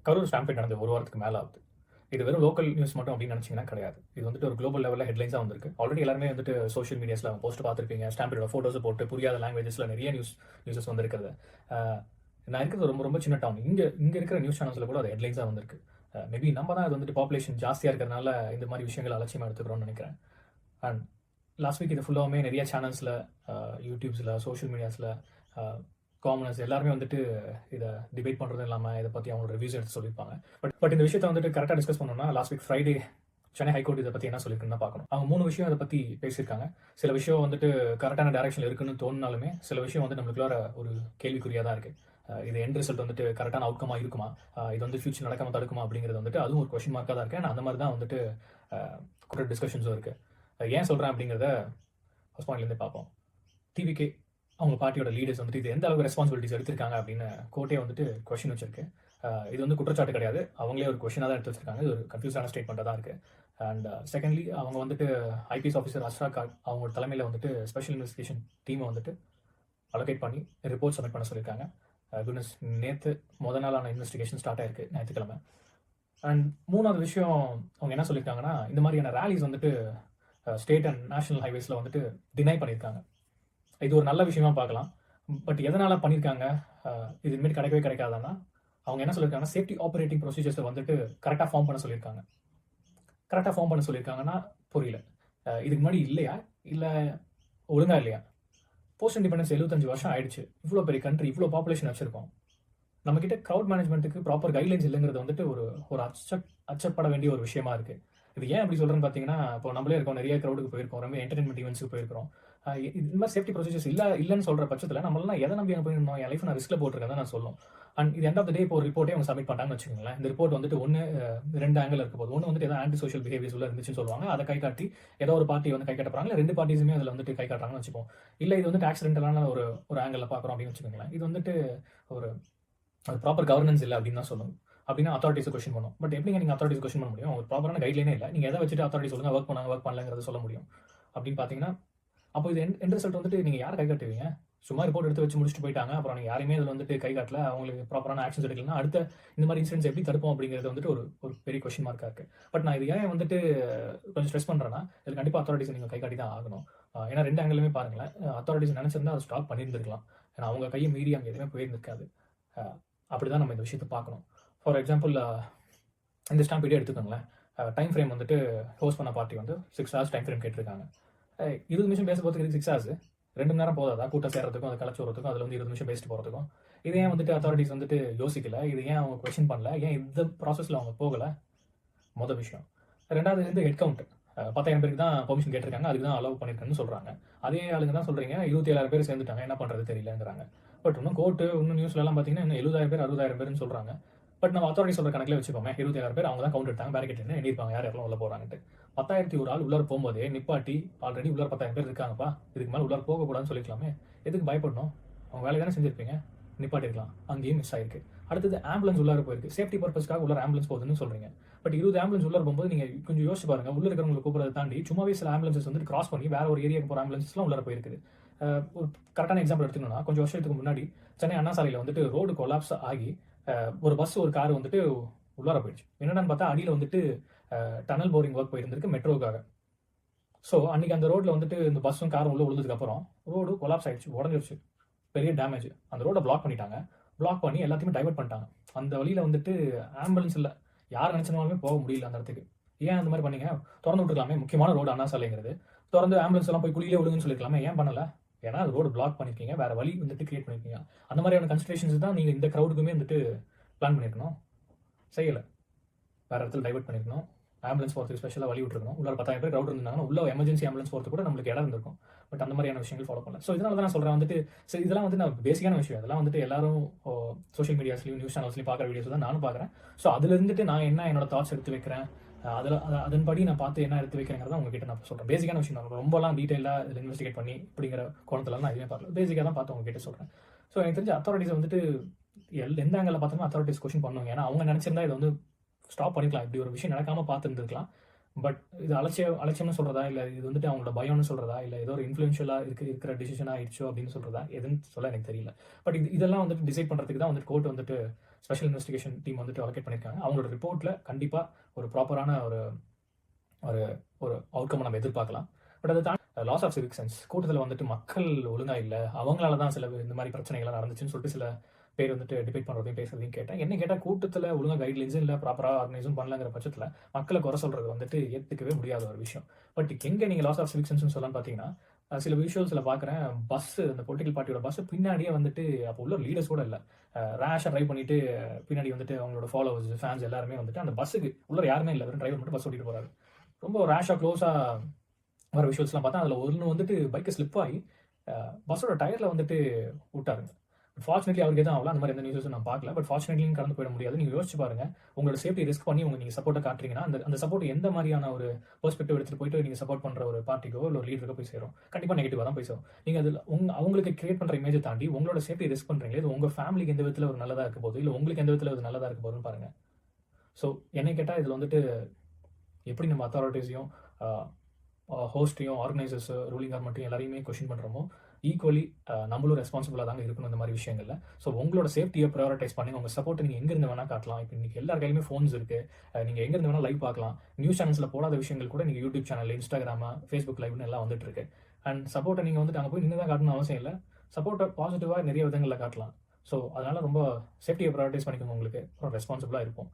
Karur stampede நடந்து ஒரு வாரத்துக்கு மேலே ஆகுது. இது வெறும் லோக்கல் நியூஸ் மட்டும் அப்படின்னு நினச்சிங்கன்னா கிடையாது. இது வந்துட்டு ஒரு குளோபல் லெவலில் ஹெட்லைன்ஸாக வந்திருக்கு. ஆல்ரெடி எல்லாருமே வந்துட்டு சோஷியல் மீடியாஸில் போஸ்ட் பார்த்துருப்பீங்க. ஸ்டாம்பேடோட ஃபோட்டோஸ் போட்டு புரியாத லாங்குவேஜஸில் நிறைய நியூஸஸ் வந்திருக்கிறது. நான் இருக்கிறது ரொம்ப ரொம்ப சின்ன டவுன். இங்கே இருக்கிற நியூஸ் சேனல்ஸில் கூட அது ஹெட்லைன்ஸாக வந்திருக்கு. மேபி நம்ம தான் அது வந்துட்டு பாப்புலேஷன் ஜாஸ்தியாக இருக்கிறதுனால இந்த மாதிரி விஷயங்கள் அலட்சியமாக எடுத்துக்கிறோம்னு நினைக்கிறேன். அண்ட் லாஸ்ட் வீக் இது ஃபுல்லாகவே நிறைய சேனல்ஸில், யூடியூப்ஸில், சோஷியல் மீடியாஸில் காமனர்ஸ் எல்லாருமே வந்துட்டு இதை டிபேட் பண்ணுறது இல்லாமல் இதை பற்றி அவங்களோட ரிவ்யூஸ் எடுத்து சொல்லியிருப்பாங்க. பட் இந்த விஷயத்தை வந்துட்டு கரெக்டாக டிஸ்கஸ் பண்ணோம்னா last week Friday Chennai high court இதை பற்றி என்ன சொல்லியிருக்குன்னு பார்க்கணும். அவங்க 3 விஷயம் இதை பற்றி பேசியிருக்காங்க. சில விஷயம் வந்துட்டு கரெக்டான டைரக்ஷனில் இருக்குன்னு தோணுனாலுமே சில விஷயம் வந்து நம்மளுக்குள்ள ஒரு கேள்விக்குறியாக தான் இருக்குது. இது எண்ட் ரிசல்ட் வந்துட்டு கரெக்டான அவுட்கமாக இருக்குமா, இது வந்து ஃபியூச்சர் நடக்காமல் தடுக்குமா அப்படிங்கிறது வந்துட்டு அதுவும் ஒரு கொஸ்டின் மார்க்காக தான் இருக்குது. அந்த மாதிரி தான் வந்துட்டு கூட டிஸ்கஷன்ஸும் இருக்குது. ஏன் சொல்கிறேன் அப்படிங்கிறத ஃபர்ஸ்ட் பாயிண்ட்லேருந்தே பார்ப்போம். டிவிகே அவங்க பார்ட்டியோட லீடர்ஸ் வந்துட்டு இது எந்த அளவுக்கு ரெஸ்பான்சிபிலிட்டிஸ் எடுத்திருக்காங்க அப்படின்னு கோர்ட்டே வந்துட்டு கொஸ்டின் வச்சிருக்கு. இது வந்து குற்றச்சாட்டு கிடையாது, அவங்களே ஒரு கொஸ்டினாக தான் எடுத்து வச்சிருக்காங்க. இது ஒரு கன்ஃபியூஸான ஸ்டேட்மெண்ட்டாக தான் இருக்குது. அண்ட் செகண்ட்லி அவங்க வந்துட்டு ஐபிஎஸ் ஆஃபீஸர் அஷ்ராக் கான் அவங்களோட தலைமையில் வந்துட்டு ஸ்பெஷல் இன்வெஸ்டிகேஷன் டீமை வந்துட்டு அலோகேட் பண்ணி ரிப்போர்ட் சப்மிட் பண்ண சொல்லியிருக்காங்க. குட்னஸ் நேற்று நாளான இன்வெஸ்டிகேஷன் ஸ்டார்ட் ஆயிருக்கு, ஞாயிற்றுக்கிழமை. அண்ட் 3வது விஷயம் அவங்க என்ன சொல்லியிருக்காங்கன்னா, இந்த மாதிரியான ரேலிஸ் வந்துட்டு ஸ்டேட் அண்ட் நேஷனல் ஹைவேஸில் வந்துட்டு டினை பண்ணியிருக்காங்க. இது ஒரு நல்ல விஷயமா பார்க்கலாம். பட் எதனால் பண்ணியிருக்காங்க, இது இனிமேல் கிடைக்கவே கிடைக்காதான்னா அவங்க என்ன சொல்லியிருக்காங்கன்னா, சேஃப்டி ஆப்ரேட்டிங் ப்ரொசீஜர்ஸை வந்துட்டு கரெக்டாக ஃபார்ம் பண்ண சொல்லியிருக்காங்க. கரெக்டாக ஃபார்ம் பண்ண சொல்லியிருக்காங்கன்னா புரியல. இதுக்கு முன்னாடி இல்லையா, இல்லை ஒழுங்கா இல்லையா? போஸ்ட் இண்டிபெண்டன்ஸ் 75 வருஷம் ஆயிடுச்சு. இவ்வளோ பெரிய கண்ட்ரி, இவ்வளோ பாப்புலேஷன் வச்சிருக்கோம். நம்மக்கிட்ட க்ரௌட் மேனேஜ்மெண்ட்டுக்கு ப்ராப்பர் கைட்லைன்ஸ் இல்லைங்கிறது வந்துட்டு ஒரு அச்சப்பட வேண்டிய ஒரு விஷயமா இருக்குது. இது ஏன் அப்படி சொல்கிறேன்னு பார்த்தீங்கன்னா, இப்போ நம்மளே இருக்கோம், நிறைய க்ரௌடுக்கு போயிருக்கோம், ரொம்ப என்டர்டைன்மெண்ட் ஈவெண்ட்ஸுக்கு போயிருக்கிறோம். இந்த மாதிரி சேஃப்டி ப்ரொசீஜர்ஸ் இல்லைன்னு சொல்கிற பட்சத்தில் நம்மளாம் எதை நம்பி அங்கே போயிருந்தோம், என் லைஃப் நான் ரிஸ்கில் போட்டிருக்கேன் தான் நான் சொல்லும். அண்ட் இது எண்ட் ஆஃப் த டே இப்போ ஒரு ரிப்போர்ட்டே அவங்க சப்மிட் பண்ணாங்கன்னு வச்சுக்கோங்களேன். இந்த ரிப்போர்ட் வந்துட்டு 2 ஆங்கிள் இருக்க போது. ஒன்று வந்துட்டு ஏதாவது ஆன்டி சோஷியல் பிஹேவியர்ஸ் உள்ள இருந்துச்சுன்னு சொல்லுவாங்க, அதை கை காட்டி ஏதோ ஒரு பார்ட்டி வந்து கை காட்டுறாங்க, 2 பார்ட்டிஸுமே அதில் வந்துட்டு கை காட்டுறாங்கன்னு வச்சுப்போம். இல்லை இது வந்துட்டு ஆக்சிடென்டலான ஒரு ஆங்கிளில் பார்க்குறோம் அப்படின்னு வச்சுக்கோங்களேன். இது வந்துட்டு ஒரு ப்ராப்பர் கவர்னன்ஸ் இல்லை அப்படின்னு தான் சொல்லணும். அப்படின்னா அத்தாரிட்டிஸ் கொஸ்டின் பண்ணும். பட் எப்படிங்க நீங்கள் அத்தாரிட்டிஸ் கொஸ்டின் பண்ண முடியும்? ஒரு ப்ராப்பரான கைட்லைனே இல்லை. நீங்கள் எதை வச்சுட்டு அத்தாரிட்டிஸ் ஒழுங்காக ஒர்க் பண்ணலங்கிறத சொல்ல முடியும் அப்படின்னு பார்த்தீங்கன்னா, அப்போ இது எண்ட் ரிசல்ட் வந்துட்டு நீங்கள் யாரை கை காட்டுவீங்க? சும்மா ரிப்போர்ட் எடுத்து வச்சு முடிச்சுட்டு போயிட்டாங்க, அப்புறம் நீங்கள் யாரையுமே இதில் வந்துட்டு கை காட்டல, அவங்களுக்கு ப்ராப்பரான ஆக்ஷன்ஸ் எடுக்கலன்னா அடுத்த இந்த மாதிரி இன்சிடென்ட்ஸ் எப்படி தடுப்போம் அப்படிங்கிறது வந்துட்டு ஒரு பெரிய கொஸ்டின் மார்க்காக இருக்குது. பட் நான் இது ஏன் வந்துட்டு கொஞ்சம் ஸ்ட்ரெஸ் பண்ணுறேன்னா, இது கண்டிப்பாக அத்தாரிட்டிஸ் நீங்கள் கை காட்டி தான் ஆகணும். ஏன்னா 2 ஆங்கிலுமே பாருங்களேன், அத்தாரிட்டிஸ் நினச்சிருந்தா அதை ஸ்டாப் பண்ணியிருந்துருக்கலாம். ஏன்னா அவங்க கையை மீறி அங்கே எதுவுமே போயிருந்துருக்காது. அப்படி தான் நம்ம இந்த விஷயத்தை பார்க்கணும். ஃபார் எக்ஸாம்பிள் இந்த ஸ்டாம்பேடே எடுத்துக்கோங்களேன். டைம் ஃப்ரேம் வந்துட்டு ஹோஸ்ட் பண்ண பார்ட்டி வந்து 6 hours டைம் ஃப்ரேம் கேட்டிருக்காங்க. 20 நிமிஷம் பேச போகிறதுக்கு 6 hours, 2 மணி நேரம் போதாதா கூட்டம் சேர்றதுக்கும், அதை கலச்சு வரதுக்கும், அதில் வந்து 20 நிமிஷம் பேசிட்டு போகிறதுக்கும்? இது ஏன் வந்துட்டு அத்தாரிட்டிஸ் வந்துட்டு யோசிக்கல, இது ஏன் அவங்க கொஸ்டின் பண்ணல, ஏன் இந்த ப்ராசஸில் அவங்க போகலை? மொதல் விஷயம். 2வது வந்து ஹெட் கவுண்ட். 10,000 பேருக்கு தான் பெர்மிஷன் கேட்டிருக்காங்க, அதுக்கு தான் அலோவ் பண்ணியிருக்கேன்னு சொல்கிறாங்க. அதே ஆளுங்க தான் சொல்கிறீங்க 27,000 பேர் சேர்ந்துட்டாங்க, என்ன பண்ணுறது தெரியலங்கிறாங்க. பட் இன்னும் கோர்ட்டு இன்னும் நியூஸ்லலாம் பார்த்தீங்கன்னா இன்னும் 70,000 பேர் 60,000 பேர்னு சொல்கிறாங்க. பட் நம்ம அத்தாரிட்டி சொல்கிற கணக்கில் வச்சுக்கோங்க, 27,000 பேர் அவங்க தான் கவுண்ட் எடுத்தாங்க, பேரிகேட் எண்ணிருப்பாங்க யார் யாரெல்லாம் உள்ள போகிறாங்கன்ட்டு. 10,001 ஆள் உள்ளார போகும்போதே நிப்பாட்டி ஆல்ரெடி உள்ளார 10,000 பேர் இருக்காங்கப்பா, இதுக்கு மேலே உள்ளார போகக்கூடாதுன்னு சொல்லிக்கலாமே, எதுக்கு பயப்படணும்? அவங்க வேலை தானே செஞ்சிருப்பீங்க, நிப்பாட்டி இருக்கலாம். அங்கேயும் மிஸ் ஆயிருக்கு. அடுத்தது ஆம்புலன்ஸ் உள்ளார போயிருக்கு, சேஃப்டி பர்பஸ்க்காக உள்ளார ஆம்புலன்ஸ் போகுதுன்னு சொல்கிறீங்க. பட் 20 ஆம்புலன்ஸ் உள்ளார போகும்போது நீங்கள் கொஞ்சம் யோசிச்சு பாருங்க, உள்ள இருக்கிறவங்களை கூப்பிட்றதை தாண்டி சும்மாவே சில ஆம்புலன்ஸஸ் வந்து கிராஸ் பண்ணி வேற ஒரு ஏரியாவுக்கு போகிற ஆம்புலன்ஸ்லாம் உள்ளார போயிருக்குது. ஒரு கரெக்டான எக்ஸாம்பிள் எடுத்துக்கணும்னா, கொஞ்சம் வருஷத்துக்கு முன்னாடி சென்னை அண்ணா சாலையில் வந்துட்டு ரோடு கொலாப்ஸ் ஆகி ஒரு பஸ் ஒரு கார் வந்துட்டு உள்ளார போயிடுச்சு. என்னடான்னு பார்த்தா அடியில் வந்துட்டு டனல் போரிங் ஒர்க் போயிருந்திருக்கு மெட்ரோக்காக. ஸோ அன்றைக்கி அந்த ரோட்டில் வந்துட்டு இந்த பஸ்ஸும் காரும் உள்ள விழுந்ததுக்கப்புறம் ரோடு கொலாப்ஸ் ஆகிடுச்சு, உடஞ்சிருச்சு, பெரிய டேமேஜ். அந்த ரோடை பிளாக் பண்ணிட்டாங்க. பிளாக் பண்ணி எல்லாத்தையுமே டைவர்ட் பண்ணிட்டாங்க. அந்த வழியில் வந்துட்டு ஆம்புலன்ஸ் இல்லை, யார் நினச்சினாலுமே போக முடியல அந்த இடத்துக்கு. ஏன் அந்த மாதிரி பண்ணீங்க? திறந்து விட்டுருக்கலாமே, முக்கியமான ரோடு அண்ணா சாலைங்கிறது. திறந்து ஆம்புலன்ஸ் எல்லாம் போய் குழியிலே விழுங்குன்னு சொல்லியிருக்கலாமே, ஏன் பண்ணலை? ஏன்னா அது ரோடு பிளாக் பண்ணியிருக்கீங்க, வேறு வழி வந்துட்டு கிரியேட் பண்ணியிருக்கீங்க. அந்த மாதிரியான கன்சிடரேஷன்ஸ் தான் நீங்கள் இந்த க்ரௌடுக்குமே வந்துட்டு பிளான் பண்ணியிருக்கணும், செய்யலை. வேறு இடத்துல டைவர்ட் பண்ணியிருக்கணும், ஆம்புலன்ஸ் போகிறதுக்கு ஸ்பெஷலாக வழி விட்டுருக்கணும். உள்ள 10,000 பேர் க்ரௌட் இருந்தாங்கன்னா உள்ள எமர்ஜென்சி ஆம்புலன்ஸ் போகிறது கூட நம்மளுக்கு இடம் இருந்திருக்கும். பட் அந்த மாதிரியான விஷயங்கள் ஃபாலோ பண்ணல. ஸோ இதனால தான் நான் சொல்கிறேன் வந்துட்டு, சரி இதெல்லாம் வந்து நான் பேசிக்கான விஷயம். இதெல்லாம் வந்துட்டு எல்லாரும் சோஷியல் மீடியாஸ்லையும் நியூஸ் சேனல்ஸ்லையும் பார்க்குற வீடியோஸ் தான் நானும் பார்க்குறேன். ஸோ அதில் இருந்துட்டு நான் என்னோட தாட்ஸ் எடுத்து வைக்கிறேன், அதன்படி நான் பார்த்து என்ன எடுத்து வைக்கிறேங்கிறத உங்ககிட்ட நான் சொல்கிறேன். பேசிக்கான விஷயம் தான், ரொம்பலாம் டீட்டெயிலாக இதில் இன்வெஸ்டிகேட் பண்ணி இப்படிங்கிற கோணத்துலாம் நான் எதுவுமே பார்க்கல, பேசிக்காக தான் பார்த்து உங்ககிட்ட சொல்கிறேன். ஸோ எனக்கு தெரிஞ்ச அத்தாரிட்டிஸ் வந்துட்டு எந்த ஆங்கிளில் பார்த்தோம்னா அத்தாரிட்டிஸ் கொஸ்டின் பண்ணுவாங்க. ஏன்னா அவங்க நினச்சிருந்தா இதை வந்து ஸ்டாப் பண்ணிக்கலாம், இப்படி ஒரு விஷயம் நடக்காமல் பார்த்துருந்துருக்கலாம். பட் இது அலட்சியம்னு சொல்கிறதா, இல்லை இது வந்துட்டு அவங்களோட பயம்னு சொல்கிறதா, இல்லை ஏதோ ஒரு இன்ஃப்ளூயன்ஷியலாக இருக்கிற டிசிஷனாக ஆயிடுச்சோ அப்படின்னு சொல்கிறதா, எதுன்னு சொல்ல எனக்கு தெரியல. பட் இதெல்லாம் வந்துட்டு டிசைட் பண்ணுறதுக்கு தான் வந்துட்டு கோர்ட் வந்துட்டு ஸ்பெஷல் இன்வெஸ்டிகேஷன் டீம் வந்துட்டு அலோகேட் பண்ணியிருக்காங்க. அவங்களோட ரிப்போர்ட்டில் கண்டிப்பாக ஒரு ப்ராப்பரான ஒரு ஒரு ஒரு அவுட்கம் நம்ம எதிர்பார்க்கலாம். பட் அதை தாண்டி லாஸ் ஆஃப் சிவிக் சென்ஸ், கூட்டத்தில் வந்துட்டு மக்கள் ஒழுங்காக இல்லை, அவங்களால தான் சில இந்த மாதிரி பிரச்சனைகள்லாம் நடந்துச்சுன்னு சொல்லிட்டு சில பேர் வந்துட்டு டிபேட் பண்ணுறதையும் பேசுறதையும் கேட்டேன். என்ன கேட்டால் கூட்டத்தில் ஒழுங்காக கைட்லைன்ஸும் இல்லை, ப்ராப்பராக ஆர்கனைஸும் பண்ணலங்கிற பட்சத்தில் மக்களை குறை சொல்கிறது வந்துட்டு ஏற்றுக்கவே முடியாத ஒரு விஷயம். பட் எங்கே நீங்கள் லாஸ் ஆஃப் சிவிக் சென்ஸ்னு சொல்லலாம்னு பார்த்தீங்கன்னா, சில விஷுவல்ஸில் பார்க்குறேன், பஸ்ஸு இந்த பொலிட்டிக்கல் பார்ட்டியோட பஸ்ஸு பின்னாடியே வந்துட்டு அப்போ உள்ள லீடர்ஸ் கூட இல்லை, ரேஷாக ட்ரைவ் பண்ணிட்டு பின்னாடி வந்துட்டு அவங்களோட ஃபாலோவர்ஸ் ஃபேன்ஸ் எல்லாருமே வந்துட்டு அந்த பஸ்ஸுக்கு உள்ள யாருமே இல்லை, வெறும் டிரைவர் மட்டும் பஸ் ஓட்டிட்டு போகிறாரு. ரொம்ப ரேஷாக க்ளோஸாக வர விஷுவல்ஸ்லாம் பார்த்தா அதில் ஒன்று வந்துட்டு பைக்கை ஸ்லிப் ஆகி பஸ்ஸோட டயரில் வந்துட்டு விட்டாருங்க. ஃபார்ச்சுனேட்லி அவருக்கு எதுவும் ஆகல, அந்த மாதிரி எந்த நியூஸும் நான் பார்க்கல. பட் ஃபார்ச்சுனேட்லியும் கடந்து போயிட முடியாது. நீங்கள் யோசிச்சு பாருங்க, உங்களோட சேஃப்டி ரிஸ்க் பண்ணி நீங்கள் சப்போர்ட்டை காட்டுறீங்கன்னா அந்த சப்போர்ட் எந்த மாதிரியான ஒரு பெர்ஸ்பெக்டிவ் எடுத்துகிட்டு போயிட்டு நீங்கள் சப்போர்ட் பண்ணுற ஒரு பார்ட்டிக்கோ இல்லை ஒரு லீடருக்கோ போய் சேரும், கண்டிப்பாக நெகட்டிவாக தான் போய் சேரும். நீங்கள் அதில் அவங்களுக்கு கிரியேட் பண்ணுற இமேஜை தாண்டி உங்களோட சேஃப்டி ரிஸ்க் பண்ணுறீங்களே, இது உங்கள் ஃபேமிலிக்கு எந்த விதத்தில் ஒரு நல்லதாக இருக்க போகுது, இல்லை உங்களுக்கு எந்த விதத்தில் ஒரு நல்லதாக இருக்க போகுதுன்னு பாருங்கள். ஸோ என்னை கேட்டால் இதில் வந்துட்டு எப்படி நம்ம அத்தாரிட்டிஸையும் ஹோஸ்ட்டையும் ஆர்கனைசர்ஸ் ரூலிங் கவர்மெண்ட்டையும் எல்லாரையுமே கொஸ்டின் பண்ணுறோமோ, ஈக்குவலி நம்மளும் ரெஸ்பான்சிபிளாக தாங்க இருக்கணும் இந்த மாதிரி விஷயங்களில். ஸோ உங்களோட சேஃப்டியை ப்ரையாரிட்டைஸ் பண்ணி உங்கள் சப்போர்ட்டை நீங்கள் எங்கேருந்து வேணால் காட்டலாம். இப்போ இன்றைக்கி எல்லார் கையிலுமே ஃபோன்ஸ் இருக்குது, நீங்கள் எங்கேருந்து வேணால் லைவ் பார்க்கலாம். நியூஸ் சேனல்ஸில் போடாத விஷயங்கள் கூட நீங்கள் யூடியூப் சேனல், இன்ஸ்டாகிராமா, ஃபேஸ்புக் லைவ்னு எல்லாம் வந்துட்டு இருக்கு. அண்ட் சப்போர்ட்டை நீங்கள் வந்துட்டு அங்கே போய் நின்று தான் காட்டணும் அவசியம் இல்லை, சப்போர்ட்டை பாசிட்டிவாக நிறைய விதங்களில் காட்டலாம். ஸோ அதனால் ரொம்ப சேஃப்டியை ப்ரையாரிட்டைஸ் பண்ணிக்கோங்க, உங்களுக்கு ரெஸ்பான்சிபிளாக இருக்கும்.